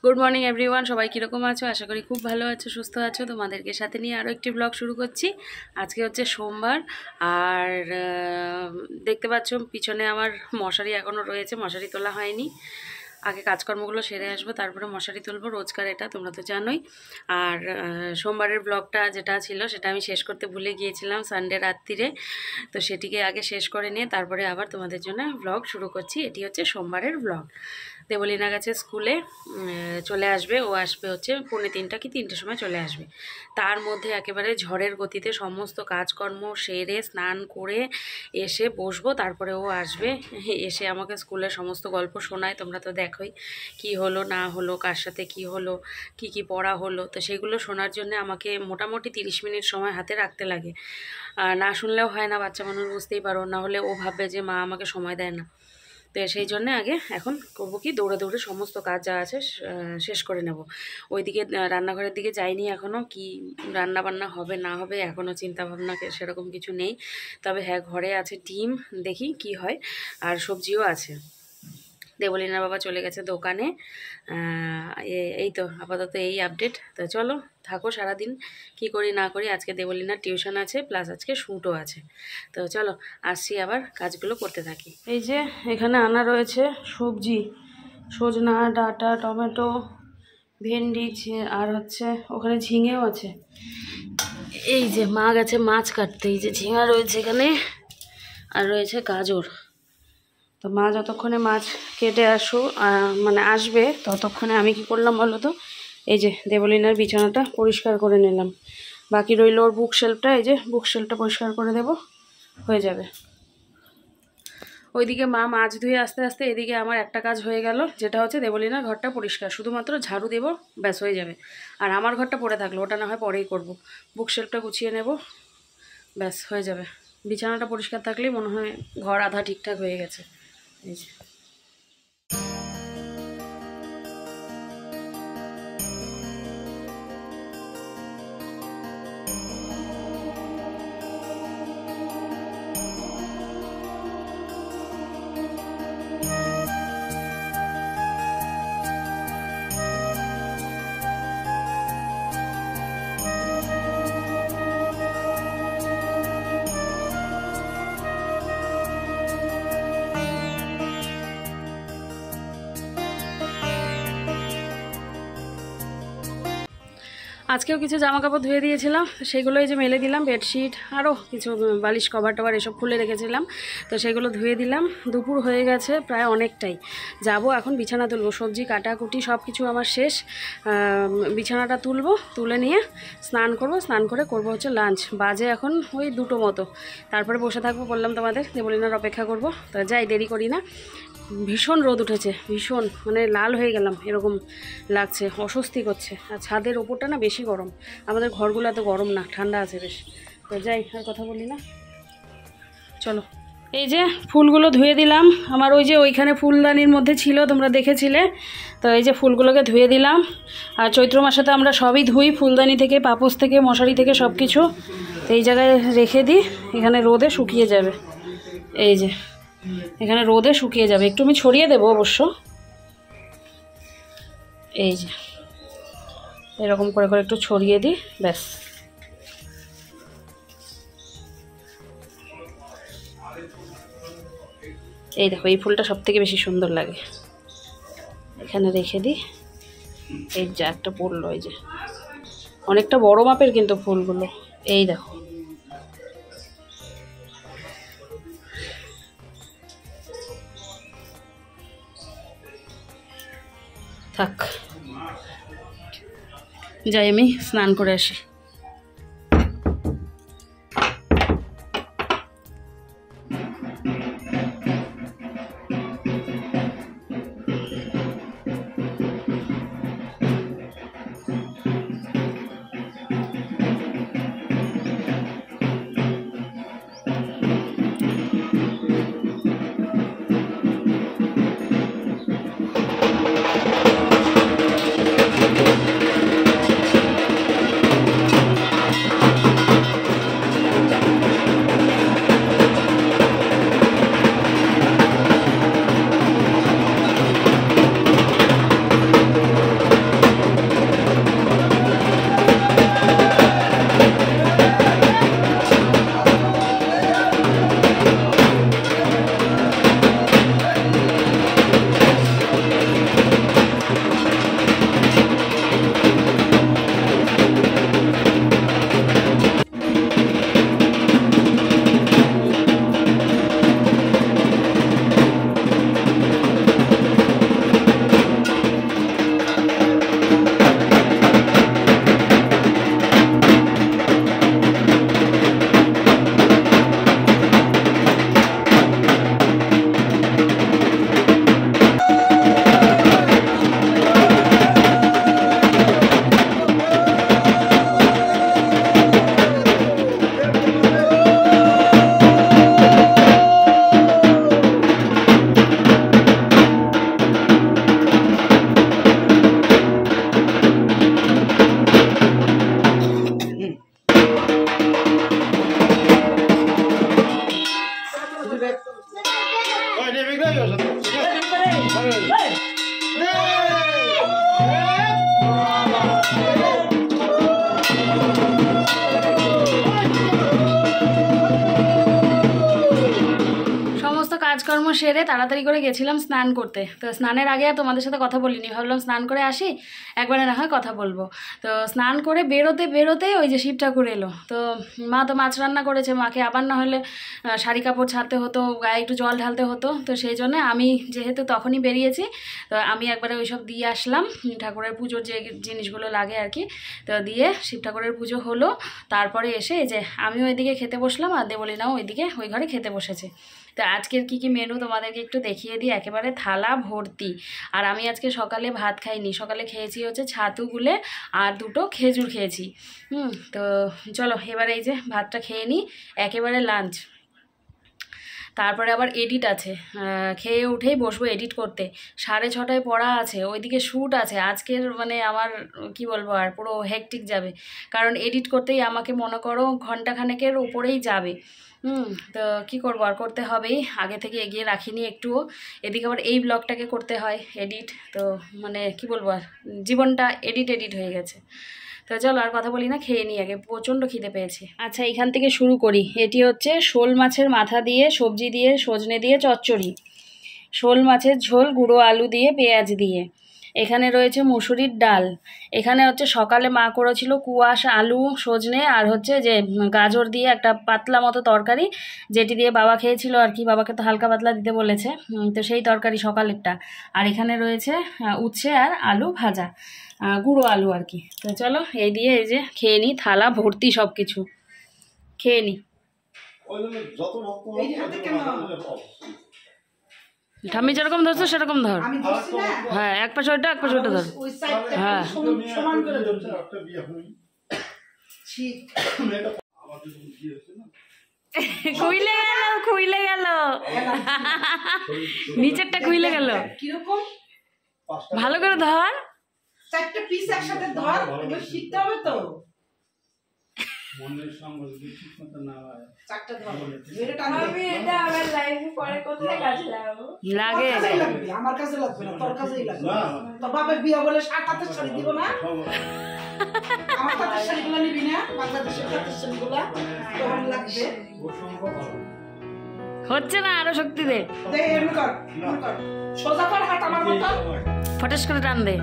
Good morning everyone, সবাই কীরকম আছো? আশা করি খুব ভালো আছো, সুস্থ আছো। তোমাদেরকে সাথে নিয়ে আরও একটি ব্লগ শুরু করছি। আজকে হচ্ছে সোমবার, আর দেখতে পাচ্ছ পিছনে আমার মশারি এখনও রয়েছে, মশারি তোলা হয়নি। আগে কাজকর্মগুলো সেরে আসবো, তারপরে মশারি তুলবো, রোজকার এটা তোমরা তো জানোই। আর সোমবারের ব্লগটা যেটা ছিল সেটা আমি শেষ করতে ভুলে গিয়েছিলাম সানডে রাত্রিরে, তো সেটিকে আগে শেষ করে নিয়ে তারপরে আবার তোমাদের জন্য ব্লগ শুরু করছি। এটি হচ্ছে সোমবারের ব্লগ। দেবলীনা গেছে স্কুলে, চলে আসবে, ও আসবে হচ্ছে 2:45 কি 3টের সময় চলে আসবে। তার মধ্যে একেবারে ঝড়ের গতিতে সমস্ত কাজকর্ম সেরে স্নান করে এসে বসবো, তারপরে ও আসবে। এসে আমাকে স্কুলের সমস্ত গল্প শোনায়, তোমরা তো দেখোই কি হলো না হলো, কার সাথে কি হলো, কি কি পড়া হলো, তো সেগুলো শোনার জন্য আমাকে মোটামুটি 30 মিনিট সময় হাতে রাখতে লাগে। না শুনলেও হয় না, বাচ্চা মানুষ বুঝতেই পারো, না হলে ও ভাববে যে মা আমাকে সময় দেয় না। তো সেই জন্যে আগে এখন করবো কি, দৌড়ে দৌড়ে সমস্ত কাজ যা আছে শেষ করে নেব। ওইদিকে রান্নাঘরের দিকে যাইনি এখনও, কি রান্না বান্না হবে না হবে এখনও চিন্তাভাবনা সেরকম কিছু নেই। তবে হ্যাঁ, ঘরে আছে ডিম, দেখি কি হয়, আর সবজিও আছে। দেবলীনার বাবা চলে গেছে দোকানে। এই তো আপাতত এই আপডেট। তো চলো থাকো সারাদিন, কি করি না করি। আজকে দেবলীনার টিউশন আছে, প্লাস আজকে শ্যুটও আছে। তো চলো আসছি, আবার কাজগুলো করতে থাকি। এই যে এখানে আনা রয়েছে সবজি, সজনা ডাঁটা, টমেটো, ভেন্ডি, আর হচ্ছে ওখানে ঝিঙেও আছে। এই যে মা গেছে মাছ কাটতে, এই যে ঝিঙা রয়েছে এখানে, আর রয়েছে গাজর। তো মা যতক্ষণে মাছ কেটে আসবে, ততক্ষণে আমি কি করলাম বলো তো, এই যে দেবলীনার বিছানাটা পরিষ্কার করে নিলাম। বাকি রইল ওর বুক শেলফটা, এই যে বুক শেলফটা পরিষ্কার করে দেব, হয়ে যাবে। ওইদিকে মা মাছ ধুয়ে আস্তে আস্তে এদিকে আমার একটা কাজ হয়ে গেল, যেটা হচ্ছে দেবলীনার ঘরটা পরিষ্কার, শুধুমাত্র ঝাড়ু দেবো, ব্যাস হয়ে যাবে। আর আমার ঘরটা পড়ে থাকলো, ওটা না হয় পরেই করব। বুক শেলফটা গুছিয়ে নেব, ব্যাস হয়ে যাবে। বিছানাটা পরিষ্কার থাকলেই মনে হয় ঘর আধা ঠিকঠাক হয়ে গেছে। এই যে আজকেও কিছু জামা কাপড় ধুয়ে দিয়েছিলাম, সেগুলোই যে মেলে দিলাম। বেডশিট আরও কিছু বালিশ কভার টভার এসব খুলে রেখেছিলাম, তো সেগুলো ধুয়ে দিলাম। দুপুর হয়ে গেছে প্রায় অনেকটাই, যাব এখন বিছানা তুলবো। সবজি কাটাকুটি সব কিছু আমার শেষ, বিছানাটা তুলবো, তুলে নিয়ে স্নান করব, স্নান করে করব হচ্ছে লাঞ্চ। বাজে এখন ওই 2টো মতো, তারপরে বসে থাকবো, বললাম তোমাদের, দেবলীনার অপেক্ষা করব। তো যাই, দেরি করি না। ভীষণ রোদ উঠেছে, ভীষণ, মানে লাল হয়ে গেলাম এরকম লাগছে, অস্বস্তি করছে। আর ছাদের ওপরটা না বেশি গরম, আমাদের ঘরগুলো এত গরম না, ঠান্ডা আছে বেশ। তো যাই, আর কথা বলি না, চলো। এই যে ফুলগুলো ধুয়ে দিলাম, আমার ওই যে ওইখানে ফুলদানির মধ্যে ছিল, তোমরা দেখেছিলে। তো এই যে ফুলগুলোকে ধুয়ে দিলাম। আর চৈত্র মাসে তো আমরা সবই ধুই, ফুলদানি থেকে, পাপোশ থেকে, মশারি থেকে, সব কিছু। তো এই জায়গায় রেখে দিই, এখানে রোদে শুকিয়ে যাবে। এই যে এখানে রোদে শুকিয়ে যাবে, একটু আমি ছড়িয়ে দেবো অবশ্য। এই যে এরকম করে করে একটু ছড়িয়ে দিই, ব্যাস। এই দেখো, এই ফুলটা সব থেকে বেশি সুন্দর লাগে, এখানে রেখে দিই। এই যে একটা পড়লো, এই যে অনেকটা বড় মাপের কিন্তু ফুলগুলো, এই দেখো। থাক, যাই আমি স্নান করে আসি। সেরে তাড়াতাড়ি করে গেছিলাম স্নান করতে। তো স্নানের আগে আর তোমাদের সাথে কথা বলিনি, ভাবলাম স্নান করে আসি, একবারে না হয় কথা বলবো। তো স্নান করে বেরোতেই ওই যে শিব ঠাকুর এলো। তো মা তো মাছ রান্না করেছে, মাকে আবার না হলে শাড়ি কাপড় ছাড়তে হতো, গায়ে একটু জল ঢালতে হতো। তো সেই জন্য আমি যেহেতু তখনই বেরিয়েছি, তো আমি একবারে ওইসব দিয়ে আসলাম, ঠাকুরের পুজোর যে জিনিসগুলো লাগে আর কি। তো দিয়ে শিব ঠাকুরের পুজো হলো, তারপরে এসে এই যে আমি ওইদিকে খেতে বসলাম, আর দেবলীনাও ওইদিকে ওই ঘরে খেতে বসেছে। তো আজকের কি কি মেনু তোমাদেরকে একটু দেখিয়ে দিই, একেবারে থালা ভর্তি। আর আমি আজকে সকালে ভাত খাইনি, সকালে খেয়েছি হচ্ছে ছাতু গুলে আর 2টো খেজুর খেয়েছি। তো চলো এবারে এই যে ভাতটা খেয়ে নিই, একেবারে লাঞ্চ। তারপরে আবার এডিট আছে, খেয়ে উঠেই বসবো এডিট করতে। 6:30টায় পড়া আছে, ওইদিকে শ্যুট আছে আজকের, মানে আমার কি বলবো আর, পুরো হেকটিক যাবে। কারণ এডিট করতেই আমাকে মনে করো ঘন্টাখানেকের উপরেই যাবে। তো কী করবো, আর করতে হবেই, আগে থেকে এগিয়ে রাখিনি একটুও। এদিকে আবার এই ব্লগটাকে করতে হয় এডিট, তো মানে কি বলবো আর, জীবনটা এডিট হয়ে গেছে। তো চলো আর কথা বলি না, খেয়ে নিই আগে, প্রচণ্ড খিদে পেয়েছে। আচ্ছা এখান থেকে শুরু করি। এটি হচ্ছে শোল মাছের মাথা দিয়ে সবজি দিয়ে সজনে দিয়ে চচ্চড়ি, শোল মাছের ঝোল গুঁড়ো আলু দিয়ে পেঁয়াজ দিয়ে। এখানে রয়েছে মুসুরির ডাল। এখানে হচ্ছে সকালে মা করেছিল কুয়াশ আলু সজনে আর হচ্ছে যে গাজর দিয়ে একটা পাতলা মতো তরকারি, যেটি দিয়ে বাবা খেয়েছিল আর কি, বাবাকে তো হালকা পাতলা দিতে বলেছে, তো সেই তরকারি সকালেরটা। আর এখানে রয়েছে উচ্ছে আর আলু ভাজা, গুঁড়ো আলু আর কি। তো চলো এই দিয়ে এই যে খেয়ে নিই, থালা ভর্তি সব কিছু, খেয়ে নিই। ঠাম্মি যেরকম ধরছো সেরকম ধর, হ্যাঁ এক পাশে ওইটা এক পাশে ওইটা ধর, হ্যাঁ খুইলে গেল নিচেরটা খুইলে গেল, ভালো করে ধর, 4টা পিস একসাথে ধর, এবার শিখতে হবে তো। মনের সঙ্গে যদি ঠিক মতো না হয় 4টা ধর, মেরে টানবে। আমি এটা আমার লাইফে পরে কোথায় কাজে লাগাবো? লাগে আমার কাছে লাগবে না, তোর কাছেই লাগবে। তো বাবার বিয়ে বলে 7 হাতের শাড়ি দিব না, আমার হাতের শাড়িগুলো নিবি না, বাংলাদেশের হাতের শাড়িগুলো তোর লাগবে। হচ্ছে না, আরো শক্তি দে, দে এমন কর, সোজা কর হাত আমার মতো, ফটাস করে টান দে।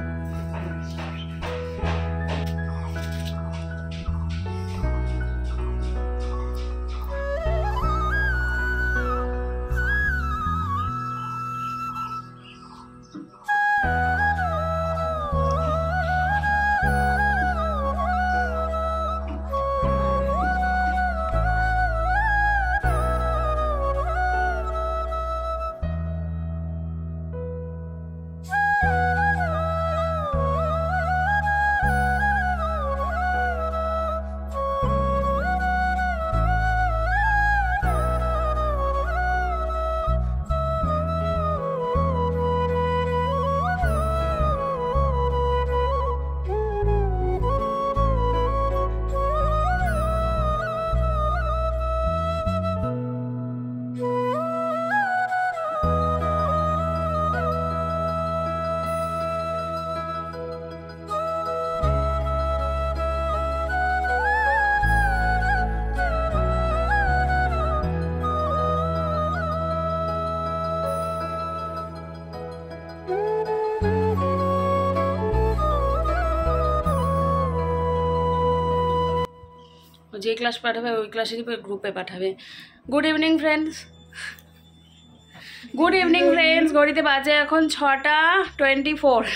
যে ক্লাস পাঠাবে ওই ক্লাসেরই গ্রুপে পাঠাবে। Good evening friends, good evening friends. ঘড়িতে বাজে এখন 6:24,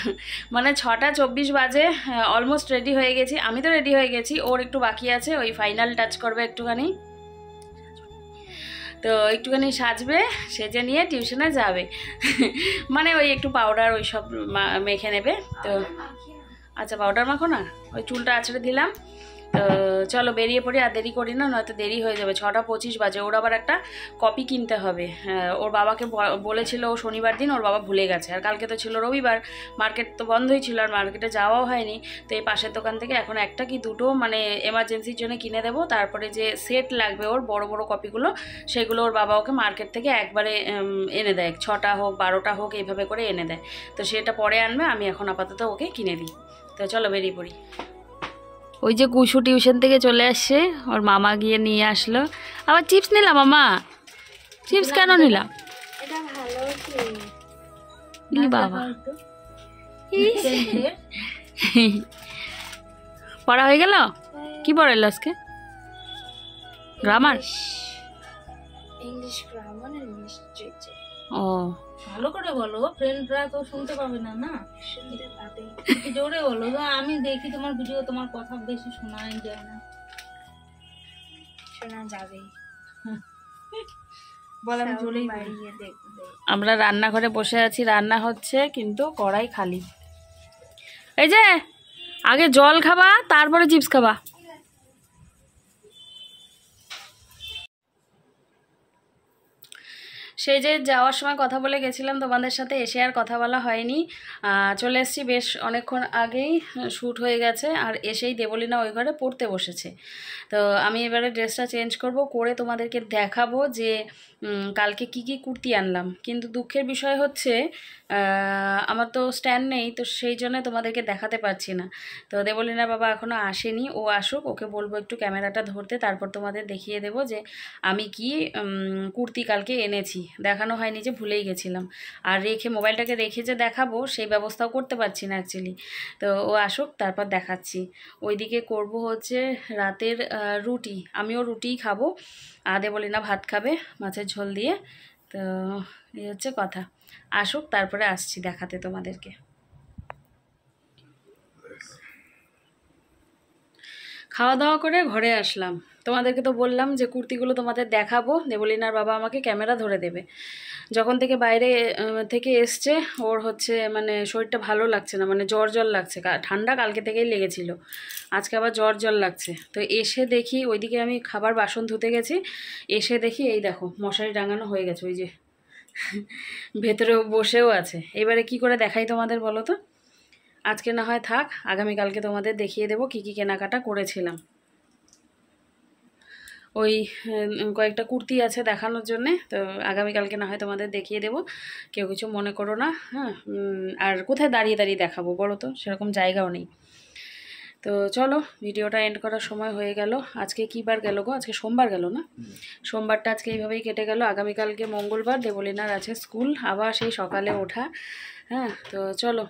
মানে 6:24 বাজে। অলমোস্ট রেডি হয়ে গেছি, আমি তো রেডি হয়ে গেছি, ওর একটু বাকি আছে, ওই ফাইনাল টাচ করবে একটুখানি, তো একটুখানি সাজবে, সেজে নিয়ে টিউশনে যাবে। মানে ওই একটু পাউডার ওই সব মেখে নেবে। তো আচ্ছা পাউডার মাখো না, ওই চুলটা আছড়ে দিলাম। তো চলো বেরিয়ে পড়ি, আর দেরি করি না, নয়তো দেরি হয়ে যাবে। 6:25 বাজে। ওর আবার একটা কপি কিনতে হবে, ওর বাবাকে বলেছিল ও শনিবার দিন, ওর বাবা ভুলে গেছে। আর কালকে তো ছিল রবিবার, মার্কেট তো বন্ধই ছিল, আর মার্কেটে যাওয়াও হয়নি। তো এই পাশের দোকান থেকে এখন একটা কি দুটো মানে এমার্জেন্সির জন্য কিনে দেবো। তারপরে যে সেট লাগবে ওর বড় বড় কপিগুলো, সেগুলো ওর বাবা ওকে মার্কেট থেকে একবারে এনে দেয়, 6টা হোক 12টা হোক এইভাবে করে এনে দেয়। তো সেটা পরে আনবে, আমি এখন আপাতত ওকে কিনে দিই। তো চলো বেরিয়ে পড়ি। ওই যে কুশু টিউশন থেকে চলে আসছে, ওর মামা গিয়ে নিয়ে আসলো। আবার চিপস নিলাম মামা, চিপস কেন নিলাম? এটা ভালো ই বাবা, পড়া হয়ে গেল? কি পড়াইল আজকে? গ্রামার? ইংলিশ গ্রামার আর ইংলিশ লিটারেচার। ও ভালো করে বলো, ফ্রেন্ডরা তো শুনতে পাবে না। না শুনতে পাবে, একটু জোরে বলো। আমি দেখি তোমার ভিডিও, তোমার কথা বেশি শোনাই যায় না। শোনা যাবে, বল আমি জোরেই বাড়িয়ে দেখবে। আমরা রান্নাঘরে বসে আছি, রান্না হচ্ছে কিন্তু কড়াই খালি। এই যে আগে জল খাবা, তারপরে চিপস খাবা। সেই যে যাওয়ার সময় কথা বলে গেছিলাম তোমাদের সাথে, এসে আর কথা বলা হয়নি। চলে এসেছি বেশ অনেকক্ষণ আগেই, শ্যুট হয়ে গেছে। আর এসেই দেবলীনা ওই ঘরে পড়তে বসেছে। তো আমি এবারে ড্রেসটা চেঞ্জ করে তোমাদেরকে দেখাবো যে কালকে কি কি কুর্তি আনলাম। কিন্তু দুঃখের বিষয় হচ্ছে আমার তো স্ট্যান্ড নেই, তো সেই জন্য তোমাদেরকে দেখাতে পারছি না। তো দেবলীনার বাবা এখনও আসেনি, ও আসুক, ওকে বলবো একটু ক্যামেরাটা ধরতে, তারপর তোমাদের দেখিয়ে দেবো যে আমি কি কুর্তি কালকে এনেছি। দেখানো হয়নি, যে ভুলেই গেছিলাম। আর মোবাইলটাকে রেখে যে দেখাবো সেই ব্যবস্থাও করতে পারছি না অ্যাকচুয়ালি। তো ও আসুক, তারপর দেখাচ্ছি। ওইদিকে করব হচ্ছে রাতের রুটি, আমিও রুটিই খাবো, দেবলীনা ভাত খাবে মাছের ঝোল দিয়ে। তো এই হচ্ছে কথা। আসুক, তারপরে আসছি দেখাতে তোমাদেরকে। খাওয়া দাওয়া করে ঘরে আসলাম। তোমাদেরকে তো বললাম যে কুর্তিগুলো তোমাদের দেখাবো, দেবলীনার বাবা আমাকে ক্যামেরা ধরে দেবে। যখন থেকে বাইরে থেকে এসছে, ওর হচ্ছে মানে শরীরটা ভালো লাগছে না, মানে জ্বর লাগছে। ঠান্ডা কালকে থেকেই লেগেছিল, আজকে আবার জ্বর লাগছে। তো এসে দেখি, ওইদিকে আমি খাবার বাসন ধুতে গেছি, এসে দেখি এই দেখো মশারি টাঙানো হয়ে গেছে, ওই যে ভেতরেও বসেও আছে। এবারে কি করে দেখাই তোমাদের বলো তো? আজকে না হয় থাক, আগামীকালকে তোমাদের দেখিয়ে দেবো কী কী কেনাকাটা করেছিলাম। ওই কয়েকটা কুর্তি আছে দেখানোর জন্যে, তো আগামীকালকে না হয় তোমাদের দেখিয়ে দেবো, কেউ কিছু মনে করো না। হ্যাঁ, আর কোথায় দাঁড়িয়ে দাঁড়িয়ে দেখাবো বলো তো, সেরকম জায়গাও নেই। তো চলো, ভিডিওটা এন্ড করার সময় হয়ে গেল। আজকে কী বার গেল গো? আজকে সোমবার গেল না? সোমবারটা আজকে এইভাবেই কেটে গেল। আগামীকালকে মঙ্গলবার, দেবলীনার আছে স্কুল, আবার সেই সকালে ওঠা। হ্যাঁ, তো চলো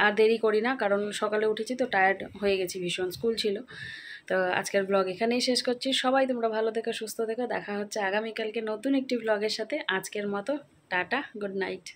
আর দেরি করি না, কারণ সকালে উঠেছি তো টায়ার্ড হয়ে গেছি ভীষণ, স্কুল ছিল। তো আজকের ব্লগ এখানেই শেষ করছি। সবাই তোমরা ভালো থেকো, সুস্থ থেকো। দেখা হচ্ছে আগামীকালকে নতুন একটি ব্লগের সাথে। আজকের মতো টাটা, গুড নাইট।